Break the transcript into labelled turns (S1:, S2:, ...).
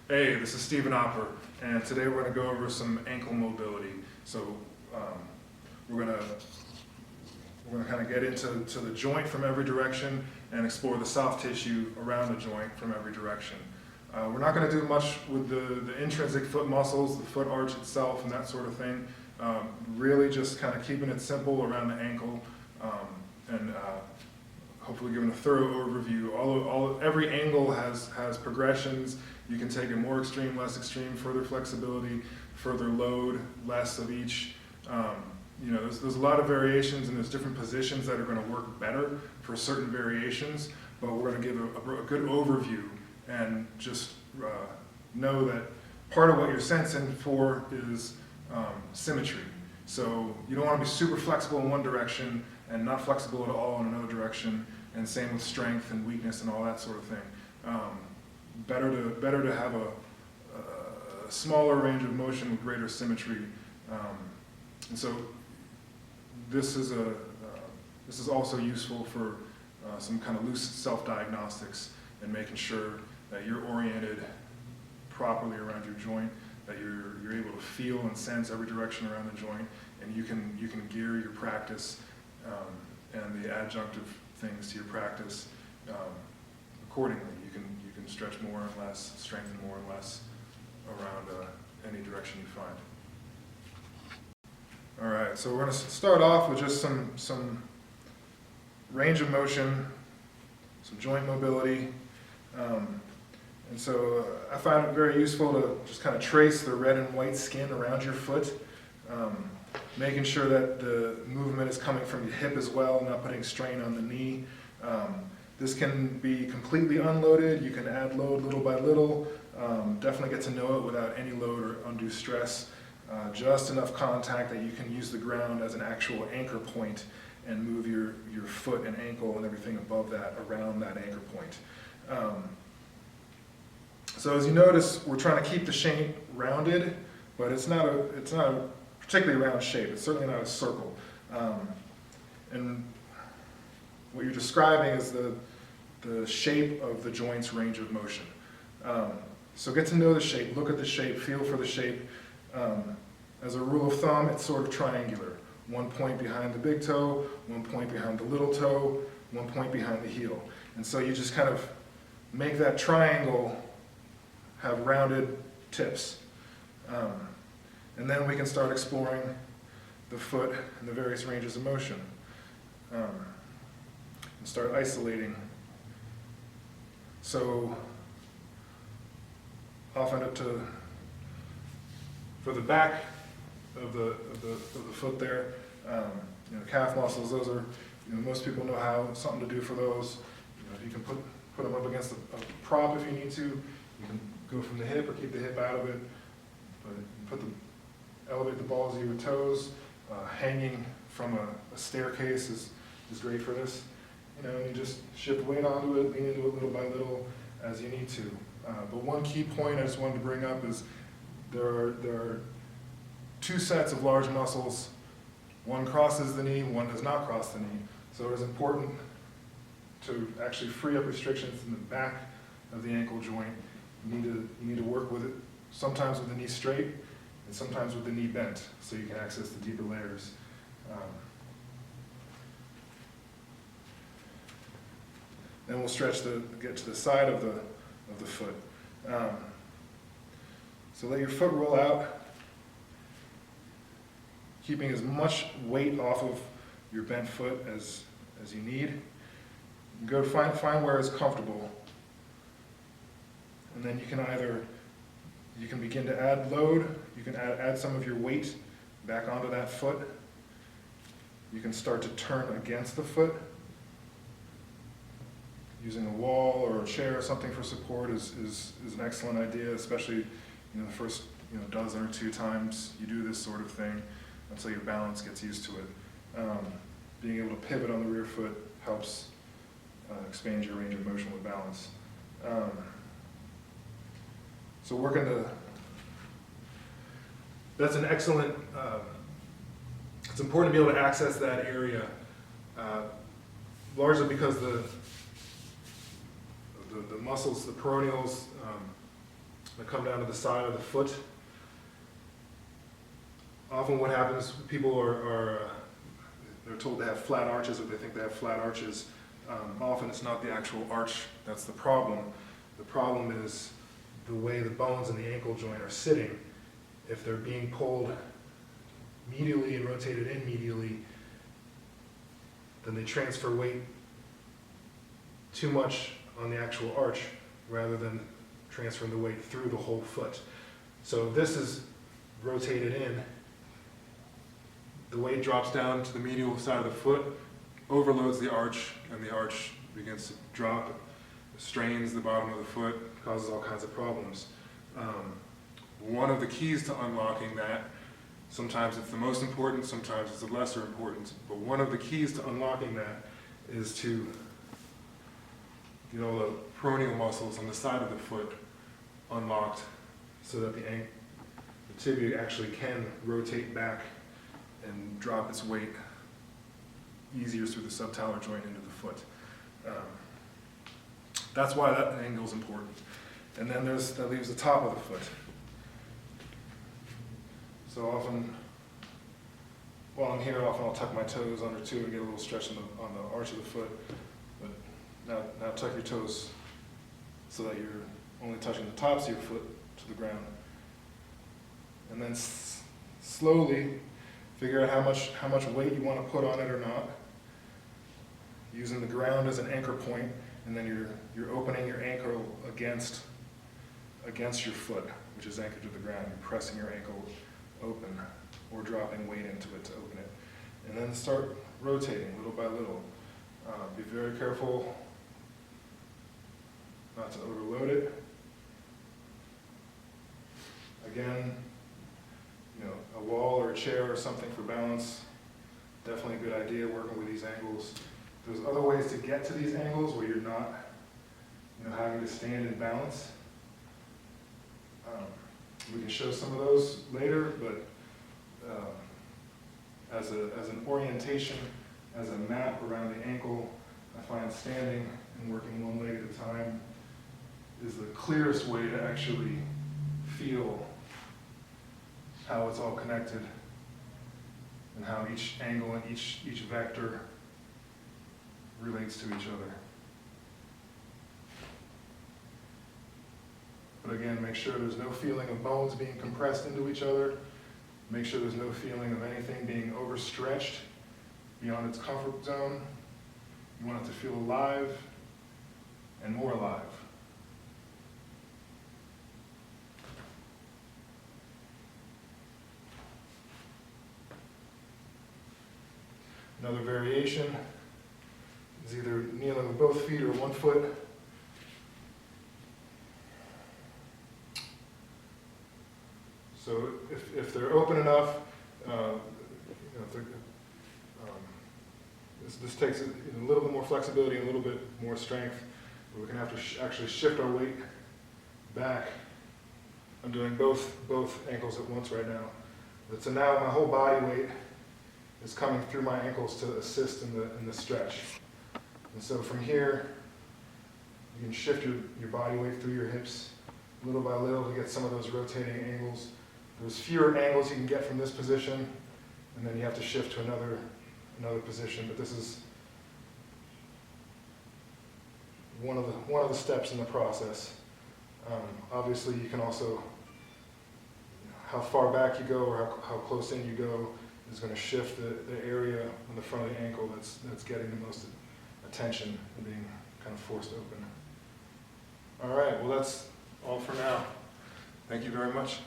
S1: Hey, this is Stephen Opper, and today we're going to go over some ankle mobility. So we're going to kind of get into the joint from every direction and explore the soft tissue around the joint from every direction. We're not going to do much with the intrinsic foot muscles, the foot arch itself, and that sort of thing. Really just kind of keeping it simple around the ankle and hopefully giving a thorough overview. Every angle has progressions. You can take it more extreme, less extreme, further flexibility, further load, less of each. There's a lot of variations and there's different positions that are going to work better for certain variations, but we're going to give a good overview and just know that part of what you're sensing for is symmetry. So you don't want to be super flexible in one direction and not flexible at all in another direction, and same with strength and weakness and all that sort of thing. Better to have a smaller range of motion with greater symmetry. And so this is also useful for some kind of loose self-diagnostics and making sure that you're oriented properly around your joint, that you're able to feel and sense every direction around the joint, and you can gear your practice and the adjunctive things to your practice accordingly. You can stretch more and less, strengthen more and less around any direction you find. All right, so we're going to start off with just some range of motion, some joint mobility. And so I find it very useful to just kind of trace the red and white skin around your foot, making sure that the movement is coming from your hip as well, not putting strain on the knee. This can be completely unloaded. You can add load little by little. Definitely get to know it without any load or undue stress. Just enough contact that you can use the ground as an actual anchor point and move your foot and ankle and everything above that around that anchor point. So as you notice, we're trying to keep the shape rounded, but it's not a particularly round shape. It's certainly not a circle. And what you're describing is the shape of the joint's range of motion. So get to know the shape, look at the shape, feel for the shape. As a rule of thumb, it's sort of triangular. 1 point behind the big toe, 1 point behind the little toe, 1 point behind the heel. And so you just kind of make that triangle have rounded tips. And then we can start exploring the foot and the various ranges of motion. And start isolating. So often for the back of the foot there, calf muscles, those are, most people know something to do for those. You can put them up against a prop if you need to. You can go from the hip or keep the hip out of it. But elevate the balls of your toes. Hanging from a staircase is great for this. And you just shift weight onto it, lean into it little by little as you need to. But one key point I just wanted to bring up is there are two sets of large muscles. One crosses the knee, one does not cross the knee. So it is important to actually free up restrictions in the back of the ankle joint. You need to work with it, sometimes with the knee straight and sometimes with the knee bent, so you can access the deeper layers. Then we'll get to the side of the foot. So let your foot roll out, keeping as much weight off of your bent foot as you need. Go find where it's comfortable. And then you can begin to add load. You can add some of your weight back onto that foot. You can start to turn against the foot. Using a wall or a chair or something for support is an excellent idea, especially the first dozen or two times you do this sort of thing until your balance gets used to it. Being able to pivot on the rear foot helps expand your range of motion with balance. So that's an excellent, it's important to be able to access that area, largely because the muscles, the peroneals, I come down to the side of the foot. Often what happens, people they're told they have flat arches, or they think they have flat arches. Often it's not the actual arch that's the problem. The problem is the way the bones in the ankle joint are sitting. If they're being pulled medially and rotated in medially, then they transfer weight too much on the actual arch rather than transferring the weight through the whole foot. So if this is rotated in, the weight drops down to the medial side of the foot, overloads the arch, and the arch begins to drop, strains the bottom of the foot, causes all kinds of problems. One of the keys to unlocking that, sometimes it's the most important, sometimes it's the lesser important, but one of the keys to unlocking that is to get all the peroneal muscles on the side of the foot unlocked so that the tibia actually can rotate back and drop its weight easier through the subtalar joint into the foot. That's why that angle is important. And then that leaves the top of the foot. So often, while I'm here, often I'll tuck my toes under too and get a little stretch on the arch of the foot. But now tuck your toes so that you're only touching the tops of your foot to the ground. And then slowly figure out how much weight you want to put on it or not, using the ground as an anchor point, and then you're opening your ankle against your foot, which is anchored to the ground. You're pressing your ankle open or dropping weight into it to open it. And then start rotating little by little. Be very careful not to overload it. Again, a wall or a chair or something for balance, definitely a good idea working with these angles. There's other ways to get to these angles where you're not having to stand in balance. We can show some of those later, but as an orientation, as a map around the ankle, I find standing and working one leg at a time is the clearest way to actually feel how it's all connected and how each angle and each vector relates to each other. But again, make sure there's no feeling of bones being compressed into each other. Make sure there's no feeling of anything being overstretched beyond its comfort zone. You want it to feel alive and more alive. Another variation is either kneeling with both feet or one foot. So if they're open enough, this takes a little bit more flexibility and a little bit more strength. But we're going to have to actually shift our weight back. I'm doing both ankles at once right now. But so now my whole body weight is coming through my ankles to assist in the stretch. And so from here, you can shift your body weight through your hips little by little to get some of those rotating angles. There's fewer angles you can get from this position, and then you have to shift to another position. But this is one of the steps in the process. Obviously, you can also, how far back you go or how close in you go is going to shift the area on the front of the ankle that's getting the most attention and being kind of forced open. All right, well that's all for now. Thank you very much.